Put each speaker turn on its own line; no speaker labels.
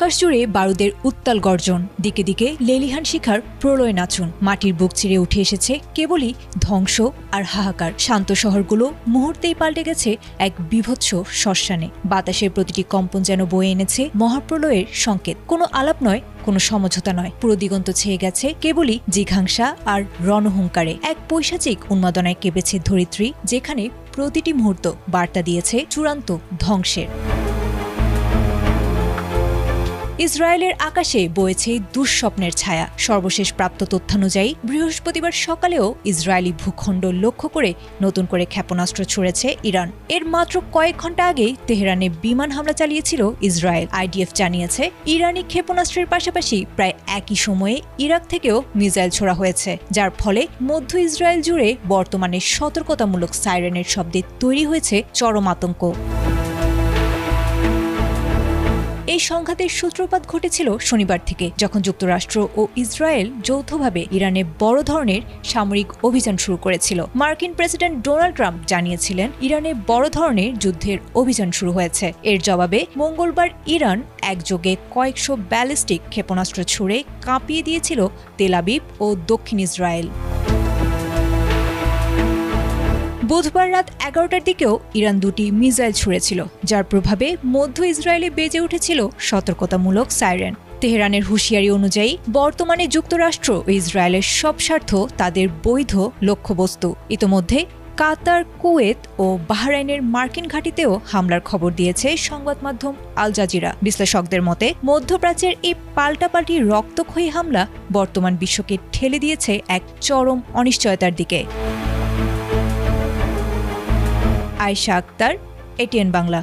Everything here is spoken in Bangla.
আকাশ জুড়ে বারুদের উত্তাল গর্জন, দিকে দিকে লেলিহান শিখার প্রলয় নাচুন। মাটির বুক চিরে উঠে এসেছে কেবলই ধ্বংস আর হাহাকার। শান্ত শহরগুলো মুহূর্তেই পাল্টে গেছে এক বীভৎস শ্মশানে। বাতাসের প্রতিটি কম্পন যেন বয়ে এনেছে মহাপ্রলয়ের সংকেত। কোনো আলাপ নয়, কোনো সমঝোতা নয়, পুরো দিগন্ত ছেয়ে গেছে কেবলই জিঘাংসা আর রণহুঙ্কারে। এক পৈশাচিক উন্মাদনায় কেঁপেছে ধরিত্রী, যেখানে প্রতিটি মুহূর্ত বার্তা দিয়েছে চূড়ান্ত ধ্বংসের। ইসরায়েলের আকাশে বয়েছে দুঃস্বপ্নের ছায়া। সর্বশেষ প্রাপ্ত তথ্যানুযায়ী বৃহস্পতিবার সকালেও ইসরায়েলি ভূখণ্ড লক্ষ্য করে নতুন করে ক্ষেপণাস্ত্র ছুড়েছে ইরান। এর মাত্র কয়েক ঘন্টা আগেই তেহরানে বিমান হামলা চালিয়েছিল ইসরায়েল। আইডিএফ জানিয়েছে ইরানি ক্ষেপণাস্ত্রের পাশাপাশি প্রায় একই সময়ে ইরাক থেকেও মিসাইল ছোড়া হয়েছে, যার ফলে মধ্য ইসরায়েল জুড়ে বর্তমানে সতর্কতামূলক সাইরেনের শব্দে তৈরি হয়েছে চরম আতঙ্ক। এই সংঘাতের সূত্রপাত ঘটেছিল শনিবার থেকে, যখন যুক্তরাষ্ট্র ও ইসরায়েল যৌথভাবে ইরানে বড় ধরনের সামরিক অভিযান শুরু করেছিল। মার্কিন প্রেসিডেন্ট ডোনাল্ড ট্রাম্প জানিয়েছিলেন ইরানে বড় ধরনের যুদ্ধের অভিযান শুরু হয়েছে। এর জবাবে মঙ্গলবার ইরান একযোগে কয়েকশো ব্যালিস্টিক ক্ষেপণাস্ত্র ছুড়ে কাঁপিয়ে দিয়েছিল তেল আবিব ও দক্ষিণ ইসরায়েল। বুধবার রাত 11টার দিকেও ইরান দুটি মিসাইল ছুড়েছিল, যার প্রভাবে মধ্য ইসরায়েলে বেজে উঠেছিল সতর্কতামূলক সাইরেন। তেহরানের হুঁশিয়ারি অনুযায়ী বর্তমানে যুক্তরাষ্ট্র ও ইসরায়েলের সব স্বার্থ তাদের বৈধ লক্ষ্যবস্তু। ইতোমধ্যে কাতার, কুয়েত ও বাহরাইনের মার্কিন ঘাঁটিতেও হামলার খবর দিয়েছে সংবাদ মাধ্যম আল জাজিরা। বিশ্লেষকদের মতে মধ্যপ্রাচ্যের এই পাল্টাপাল্টি রক্তক্ষয়ী হামলা বর্তমান বিশ্বকে ঠেলে দিয়েছে এক চরম অনিশ্চয়তার দিকে। আয়েশা আক্তার, এটিএন বাংলা।